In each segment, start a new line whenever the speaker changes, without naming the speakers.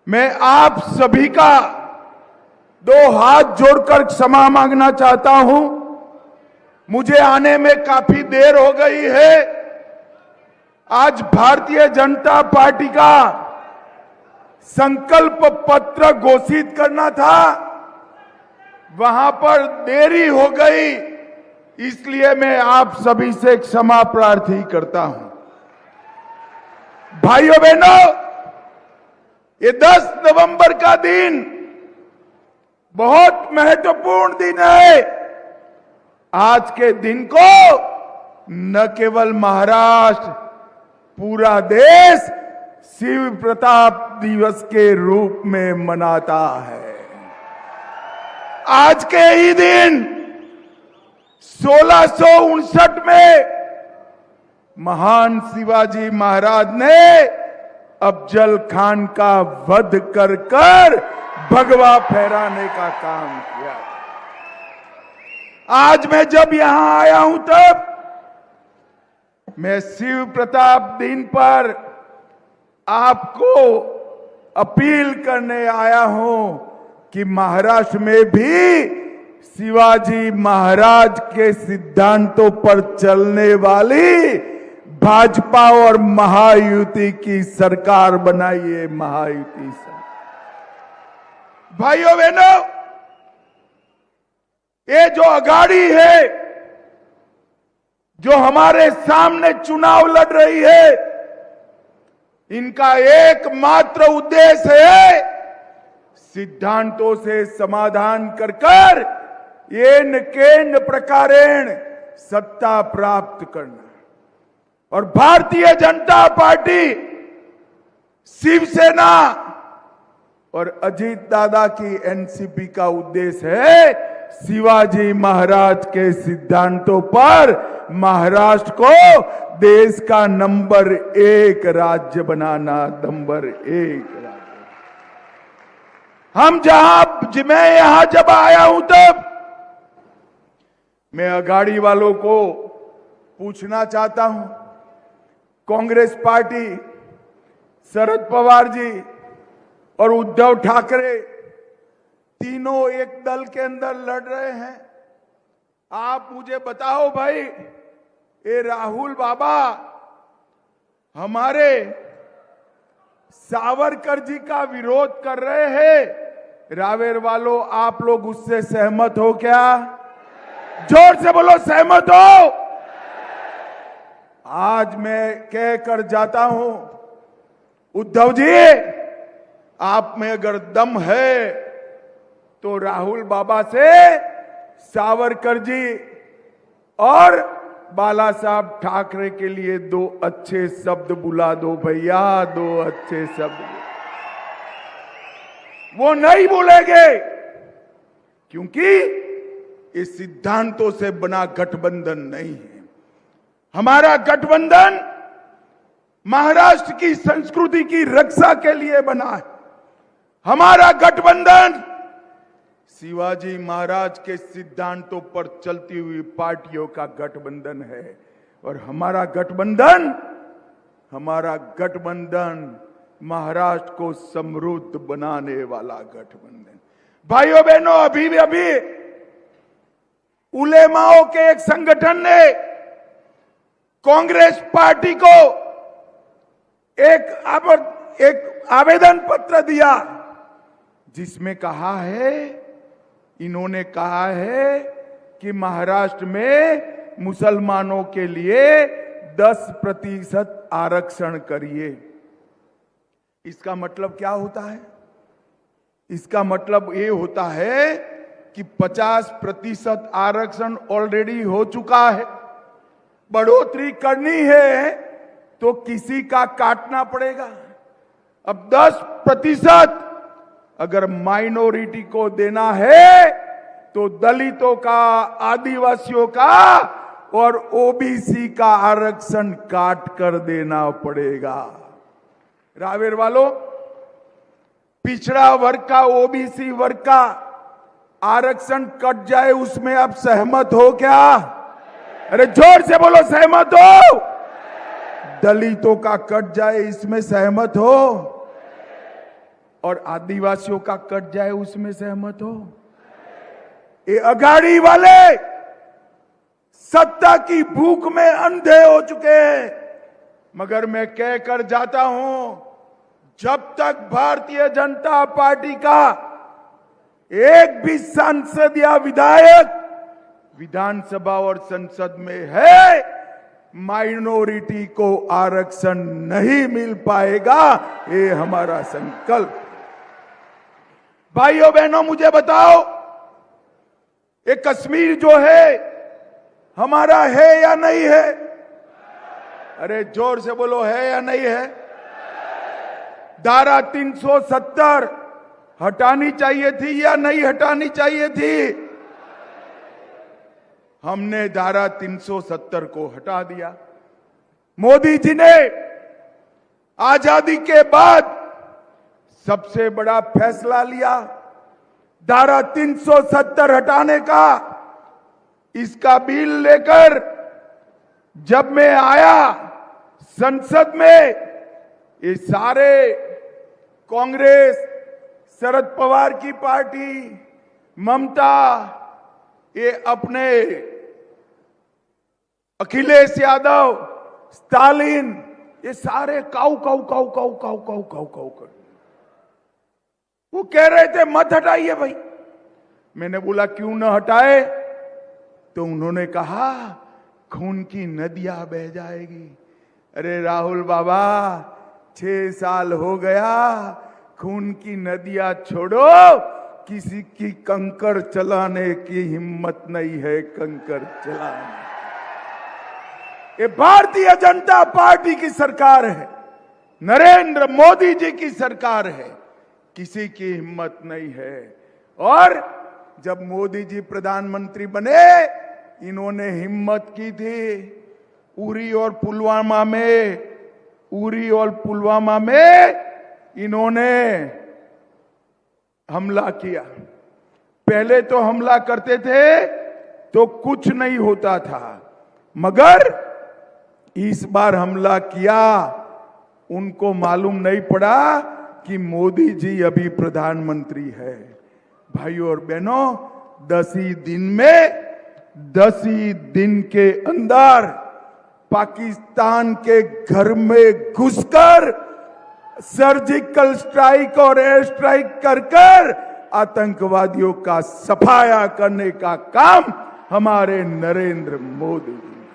मैं आप सभी का दो हाथ जोड़कर क्षमा मांगना चाहता हूं। मुझे आने में काफी देर हो गई है। आज भारतीय जनता पार्टी का संकल्प पत्र घोषित करना था, वहां पर देरी हो गई, इसलिए मैं आप सभी से क्षमा प्रार्थी करता हूं। भाइयों बहनों, ये 10 नवंबर का दिन बहुत महत्वपूर्ण दिन है। आज के दिन को न केवल महाराष्ट्र, पूरा देश शिव प्रताप दिवस के रूप में मनाता है। आज के ही दिन 1659 में महान शिवाजी महाराज ने अफजल खान का वध कर भगवा फहराने का काम किया। आज मैं जब यहां आया हूं तब मैं शिव प्रताप दिन पर आपको अपील करने आया हूं कि महाराष्ट्र में भी शिवाजी महाराज के सिद्धांतों पर चलने वाली भाजपा और महायुति की सरकार बनाइए। महायुति सरकार। भाइयों बहनों, ये जो अघाड़ी है, जो हमारे सामने चुनाव लड़ रही है, इनका एकमात्र उद्देश्य है सिद्धांतों से समाधान कर येन केन प्रकारेण सत्ता प्राप्त करना। और भारतीय जनता पार्टी, शिवसेना और अजीत दादा की एनसीपी का उद्देश्य है शिवाजी महाराज के सिद्धांतों पर महाराष्ट्र को देश का नंबर 1 राज्य बनाना। नंबर 1 राज्य। मैं यहां जब आया हूं तब मैं अघाड़ी वालों को पूछना चाहता हूं, कांग्रेस पार्टी, शरद पवार जी और उद्धव ठाकरे तीनों एक दल के अंदर लड़ रहे हैं। आप मुझे बताओ भाई, ये राहुल बाबा हमारे सावरकर जी का विरोध कर रहे हैं। रावेर वालों, आप लोग उससे सहमत हो क्या? जोर से बोलो, सहमत हो? आज मैं कहकर जाता हूं, उद्धव जी, आप में अगर दम है तो राहुल बाबा से सावरकर जी और बाला साहब ठाकरे के लिए 2 अच्छे शब्द बुला दो भैया। 2 अच्छे शब्द वो नहीं बोलेंगे, क्योंकि ये सिद्धांतों से बना गठबंधन नहीं है। हमारा गठबंधन महाराष्ट्र की संस्कृति की रक्षा के लिए बना है। हमारा गठबंधन शिवाजी महाराज के सिद्धांतों पर चलती हुई पार्टियों का गठबंधन है। और हमारा गठबंधन महाराष्ट्र को समृद्ध बनाने वाला गठबंधन। भाइयों बहनों, अभी उलेमाओं के एक संगठन ने कांग्रेस पार्टी को एक आवेदन पत्र दिया, जिसमें इन्होंने कहा है कि महाराष्ट्र में मुसलमानों के लिए 10% आरक्षण करिए। इसका मतलब क्या होता है? इसका मतलब ये होता है कि 50% आरक्षण ऑलरेडी हो चुका है, बढ़ोतरी करनी है तो किसी का काटना पड़ेगा। अब 10% अगर माइनॉरिटी को देना है तो दलितों का, आदिवासियों का और ओबीसी का आरक्षण काट कर देना पड़ेगा। रावेर वालों, पिछड़ा वर्ग का, ओबीसी वर्ग का आरक्षण कट जाए, उसमें आप सहमत हो क्या? अरे जोर से बोलो, सहमत हो? दलितों का कट जाए, इसमें सहमत हो? और आदिवासियों का कट जाए उसमें सहमत हो? ये अघाड़ी वाले सत्ता की भूख में अंधे हो चुके हैं। मगर मैं कहकर जाता हूं, जब तक भारतीय जनता पार्टी का एक भी सांसद या विधायक विधानसभा और संसद में है, माइनॉरिटी को आरक्षण नहीं मिल पाएगा। ये हमारा संकल्प। भाइयों बहनों, मुझे बताओ, ये कश्मीर जो है हमारा है या नहीं है? अरे जोर से बोलो, है या नहीं है? धारा 370 हटानी चाहिए थी या नहीं हटानी चाहिए थी? हमने धारा 370 को हटा दिया। मोदी जी ने आजादी के बाद सबसे बड़ा फैसला लिया, धारा 370 हटाने का। इसका बिल लेकर जब मैं आया संसद में, ये सारे कांग्रेस, शरद पवार की पार्टी, ममता, ये अपने अखिलेश यादव, स्टालिन, ये सारे काऊ काऊ काऊ काऊ काऊ काऊ काऊ काऊ कर, वो कह रहे थे मत हटाइए भाई। मैंने बोला क्यों न हटाए? तो उन्होंने कहा खून की नदियां बह जाएगी। अरे राहुल बाबा, 6 साल हो गया, खून की नदियां छोड़ो, किसी की कंकर चलाने की हिम्मत नहीं है कंकर चलाने। ये भारतीय जनता पार्टी की सरकार है, नरेंद्र मोदी जी की सरकार है, किसी की हिम्मत नहीं है। और जब मोदी जी प्रधानमंत्री बने, इन्होंने हिम्मत की थी उरी और पुलवामा में इन्होंने हमला किया। पहले तो हमला करते थे तो कुछ नहीं होता था, मगर इस बार हमला किया, उनको मालूम नहीं पड़ा कि मोदी जी अभी प्रधानमंत्री है। भाइयों और बहनों, 10 ही दिन के अंदर पाकिस्तान के घर में घुसकर सर्जिकल स्ट्राइक और एयर स्ट्राइक कर आतंकवादियों का सफाया करने का काम हमारे नरेंद्र मोदी जी ने।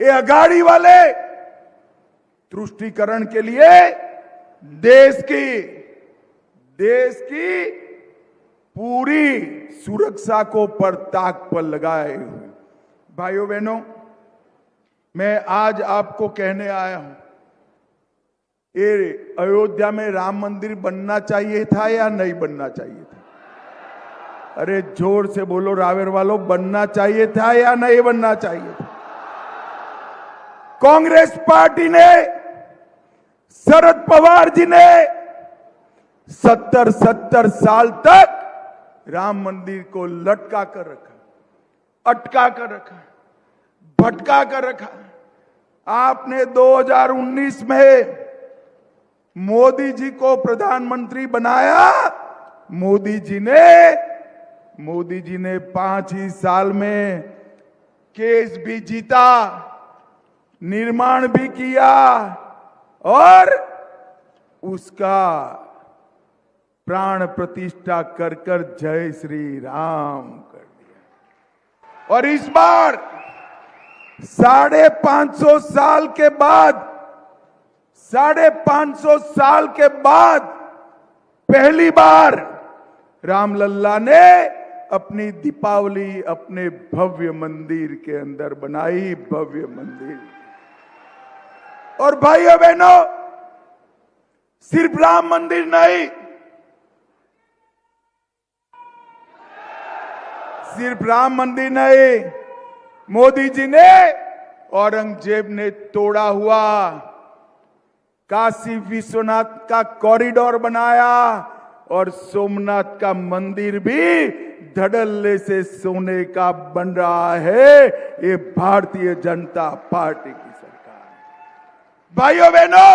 ये अघाड़ी वाले तुष्टीकरण के लिए देश की पूरी सुरक्षा को पर ताक पर लगाए हुए। भाइयों बहनों, मैं आज आपको कहने आया हूं, ये अयोध्या में राम मंदिर बनना चाहिए था या नहीं बनना चाहिए था? अरे जोर से बोलो रावेर वालों, बनना चाहिए था या नहीं बनना चाहिए था? कांग्रेस पार्टी ने, शरद पवार जी ने 70 साल तक राम मंदिर को लटका कर रखा, अटका कर रखा, भटका कर रखा। आपने 2019 में मोदी जी को प्रधानमंत्री बनाया। मोदी जी ने 5 ही साल में केस भी जीता, निर्माण भी किया और उसका प्राण प्रतिष्ठा कर जय श्री राम कर दिया। और इस बार 550 साल के बाद पहली बार रामलल्ला ने अपनी दीपावली अपने भव्य मंदिर के अंदर बनाई, भव्य मंदिर। और भाइयों बहनों, सिर्फ राम मंदिर नहीं, मोदी जी ने औरंगजेब ने तोड़ा हुआ काशी विश्वनाथ का कॉरिडोर बनाया और सोमनाथ का मंदिर भी धड़ल्ले से सोने का बन रहा है। ये भारतीय जनता पार्टी की सरकार है। भाइयों बहनों,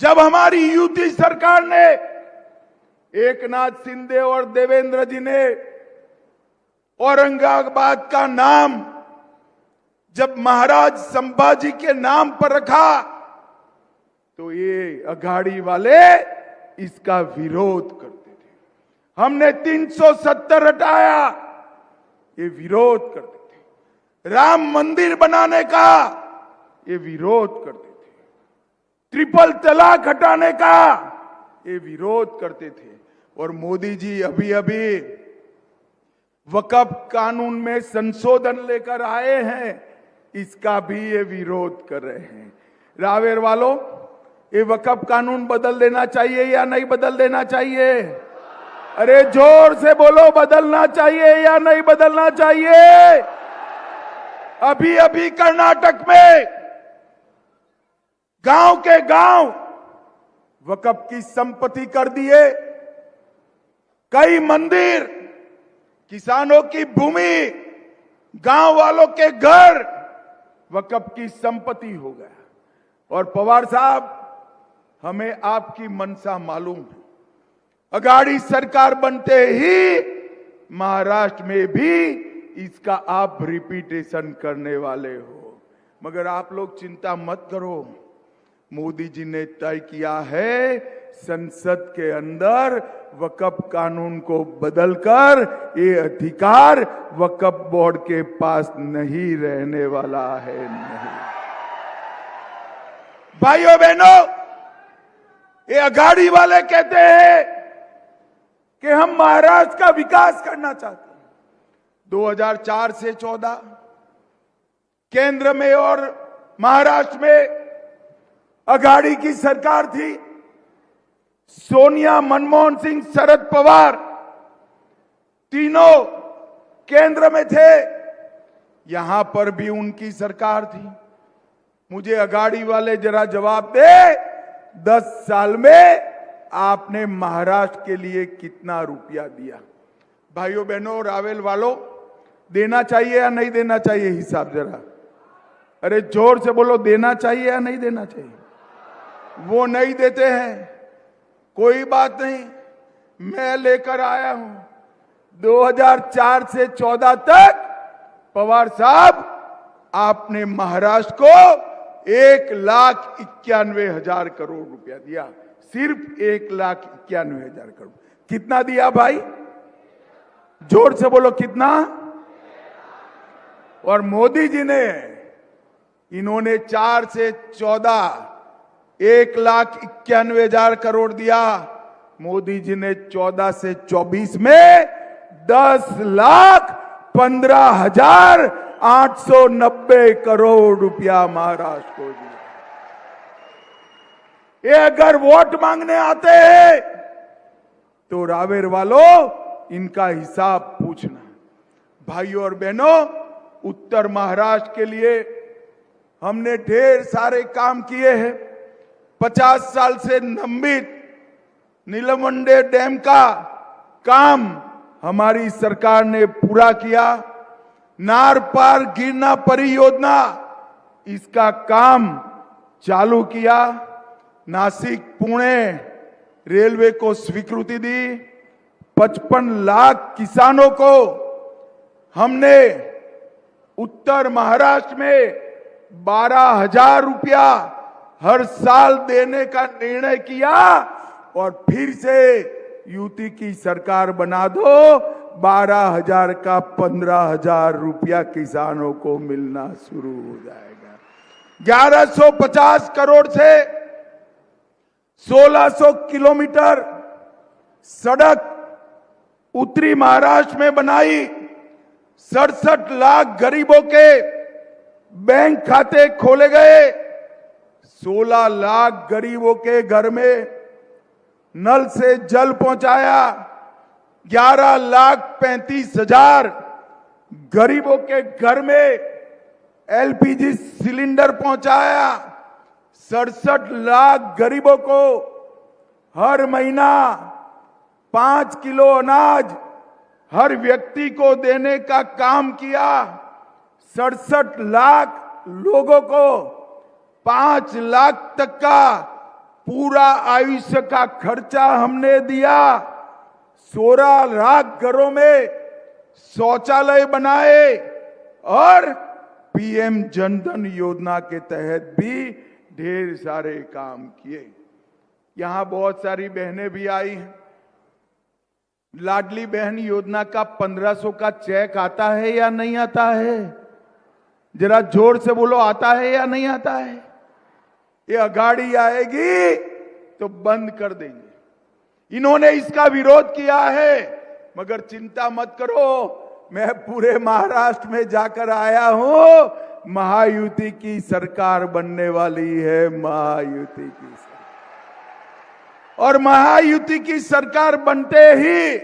जब हमारी यूपी सरकार ने एकनाथ शिंदे और देवेंद्र जी ने औरंगाबाद का नाम जब महाराज संभाजी के नाम पर रखा तो ये अघाड़ी वाले इसका विरोध करते थे। हमने 370 हटाया, ये विरोध करते थे। राम मंदिर बनाने का ये विरोध करते थे। ट्रिपल तलाक हटाने का ये विरोध करते थे। और मोदी जी अभी अभी वक्फ कानून में संशोधन लेकर आए हैं, इसका भी ये विरोध कर रहे हैं। रावेर वालों, ये वक्फ कानून बदल देना चाहिए या नहीं बदल देना चाहिए? अरे जोर से बोलो, बदलना चाहिए या नहीं बदलना चाहिए? अभी अभी कर्नाटक में गांव के गांव वक्फ की संपत्ति कर दिए। कई मंदिर, किसानों की भूमि, गांव वालों के घर वक्फ की संपत्ति हो गया। और पवार साहब, हमें आपकी मंशा मालूम है। अघाड़ी सरकार बनते ही महाराष्ट्र में भी इसका आप रिपीटेशन करने वाले हो। मगर आप लोग चिंता मत करो, मोदी जी ने तय किया है संसद के अंदर वक्फ कानून को बदलकर ये अधिकार वक्फ बोर्ड के पास नहीं रहने वाला है। नहीं भाइयों बहनों, ये अघाड़ी वाले कहते हैं कि हम महाराष्ट्र का विकास करना चाहते हैं। 2004 से 14 केंद्र में और महाराष्ट्र में अघाड़ी की सरकार थी। सोनिया, मनमोहन सिंह, शरद पवार तीनों केंद्र में थे। यहां पर भी उनकी सरकार थी। मुझे अघाड़ी वाले जरा जवाब दे, 10 साल में आपने महाराष्ट्र के लिए कितना रुपया दिया? भाइयों बहनों, रावेल वालों, देना चाहिए या नहीं देना चाहिए? हिसाब जरा, अरे जोर से बोलो, देना चाहिए या नहीं देना चाहिए? वो नहीं देते हैं, कोई बात नहीं, मैं लेकर आया हूं। 2004 से 14 तक पवार साहब आपने महाराष्ट्र को 1,91,000 करोड़ रुपया दिया। सिर्फ 1,91,000 करोड़। कितना दिया भाई? जोर से बोलो, कितना? और मोदी जी ने, इन्होंने 4 से 14 1,91,000 करोड़ दिया। मोदी जी ने 14 से 24 में 10,15,890 करोड़ रुपया महाराष्ट्र को दिया। ये अगर वोट मांगने आते हैं तो रावेर वालों, इनका हिसाब पूछना। भाइयों और बहनों, उत्तर महाराष्ट्र के लिए हमने ढेर सारे काम किए हैं। 50 साल से लंबित नीलमंडे डैम का काम हमारी सरकार ने पूरा किया। नार पार गिरना परियोजना, इसका काम चालू किया। नासिक पुणे रेलवे को स्वीकृति दी। 55 लाख किसानों को हमने उत्तर महाराष्ट्र में 12,000 रुपया हर साल देने का निर्णय किया। और फिर से यूपी की सरकार बना दो, 12,000 का 15,000 रुपया किसानों को मिलना शुरू हो जाएगा। 1150 करोड़ से 1600 किलोमीटर सड़क उत्तरी महाराष्ट्र में बनाई। 67 लाख गरीबों के बैंक खाते खोले गए। 16 लाख गरीबों के घर में नल से जल पहुंचाया। 11,35,000 गरीबों के घर में एलपीजी सिलेंडर पहुंचाया। 67 लाख गरीबों को हर महीना 5 किलो अनाज हर व्यक्ति को देने का काम किया। 67 लाख लोगों को 5 लाख तक का पूरा आयुष्य का खर्चा हमने दिया, 16 लाख घरों में शौचालय बनाए और पीएम जनधन योजना के तहत भी ढेर सारे काम किए। यहां बहुत सारी बहनें भी आई हैं। लाडली बहन योजना का 1500 का चेक आता है या नहीं आता है? जरा जोर से बोलो, आता है या नहीं आता है? ये अगाड़ी आएगी तो बंद कर देंगे। इन्होंने इसका विरोध किया है, मगर चिंता मत करो, मैं पूरे महाराष्ट्र में जाकर आया हूं। महायुति की सरकार बनने वाली है, महायुति की सरकार। और महायुति की सरकार बनते ही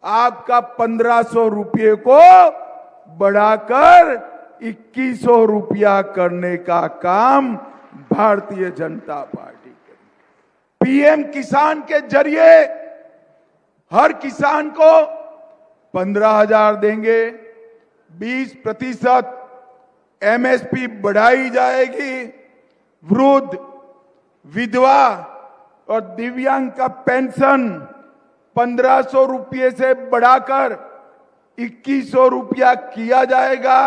आपका 1500 रुपये को बढ़ाकर 2100 रुपया करने का काम भारतीय जनता पार्टी करेगी। पीएम किसान के जरिए हर किसान को 15,000 देंगे, 20% एमएसपी बढ़ाई जाएगी, वृद्ध, विधवा और दिव्यांग का पेंशन 1500 रुपये से बढ़ाकर 2100 रुपया किया जाएगा।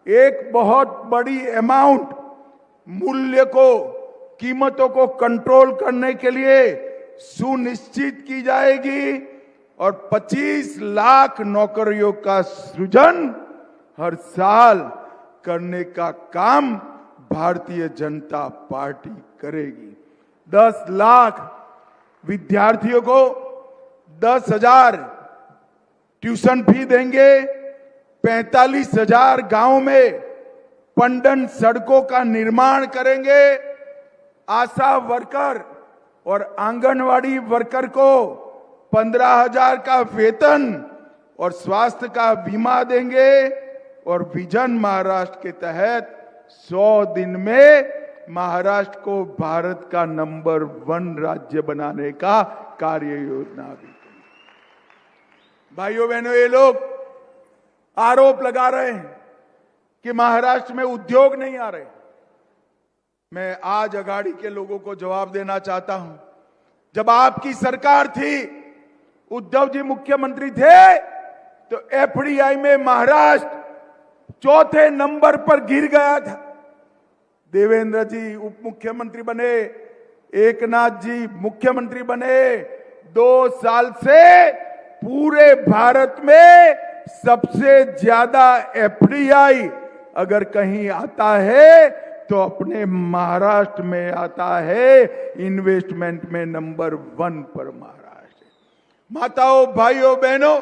एक बहुत बड़ी अमाउंट मूल्य को, कीमतों को कंट्रोल करने के लिए सुनिश्चित की जाएगी और 25 लाख नौकरियों का सृजन हर साल करने का काम भारतीय जनता पार्टी करेगी। 10 लाख विद्यार्थियों को 10,000 ट्यूशन फी देंगे। 45,000 गांव में पनडन सड़कों का निर्माण करेंगे। आशा वर्कर और आंगनवाड़ी वर्कर को 15,000 का वेतन और स्वास्थ्य का बीमा देंगे और विजन महाराष्ट्र के तहत 100 दिन में महाराष्ट्र को भारत का नंबर 1 राज्य बनाने का कार्य योजना भी करेंगे। भाइयों बहनों, ये लोग आरोप लगा रहे हैं कि महाराष्ट्र में उद्योग नहीं आ रहे। मैं आज अगाड़ी के लोगों को जवाब देना चाहता हूं। जब आपकी सरकार थी, उद्धव जी मुख्यमंत्री थे, तो एफडीआई में महाराष्ट्र 4थे नंबर पर गिर गया था। देवेंद्र जी उप मुख्यमंत्री बने, एकनाथ जी मुख्यमंत्री बने। 2 साल से पूरे भारत में सबसे ज्यादा एफडीआई अगर कहीं आता है तो अपने महाराष्ट्र में आता है। इन्वेस्टमेंट में नंबर 1 पर महाराष्ट्र। माताओं, भाइयों, बहनों,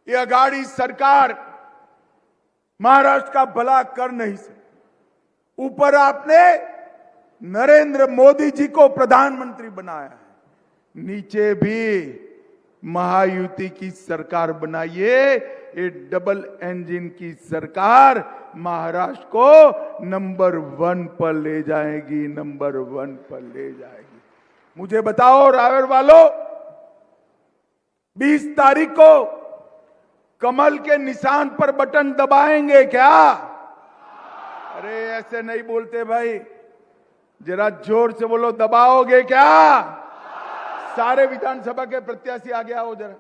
ये अगाड़ी सरकार महाराष्ट्र का भला कर नहीं सकती। ऊपर आपने नरेंद्र मोदी जी को प्रधानमंत्री बनाया है, नीचे भी महायुति की सरकार बनाइए। ये डबल इंजन की सरकार महाराष्ट्र को नंबर 1 पर ले जाएगी, नंबर 1 पर ले जाएगी। मुझे बताओ रावेर वालों, 20 तारीख को कमल के निशान पर बटन दबाएंगे क्या? अरे ऐसे नहीं बोलते भाई, जरा जोर से बोलो, दबाओगे क्या? सारे विधानसभा के प्रत्याशी आगे आओ जरा।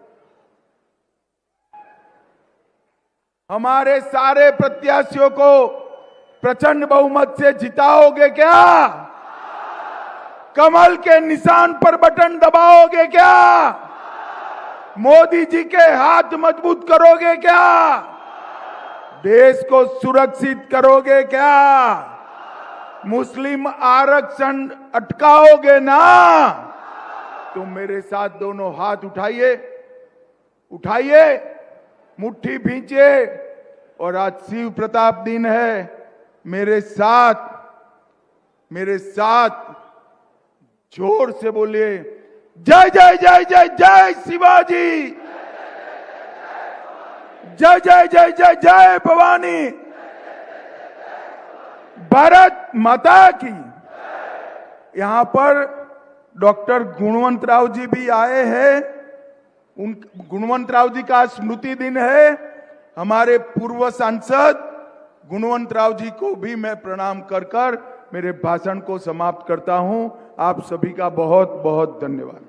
हमारे सारे प्रत्याशियों को प्रचंड बहुमत से जिताओगे क्या? कमल के निशान पर बटन दबाओगे क्या? मोदी जी के हाथ मजबूत करोगे क्या? देश को सुरक्षित करोगे क्या? मुस्लिम आरक्षण अटकाओगे ना? तो मेरे साथ दोनों हाथ उठाइए, उठाइए, मुट्ठी भींचिए और आज शिव प्रताप दिन है। मेरे साथ जोर से बोलिए, जय जय जय जय जय शिवाजी, जय जय जय जय जय भवानी, भारत माता की। यहां पर डॉक्टर गुणवंतराव जी भी आए हैं। उन गुणवंतराव जी का स्मृति दिन है। हमारे पूर्व सांसद गुणवंतराव जी को भी मैं प्रणाम कर मेरे भाषण को समाप्त करता हूं। आप सभी का बहुत बहुत धन्यवाद।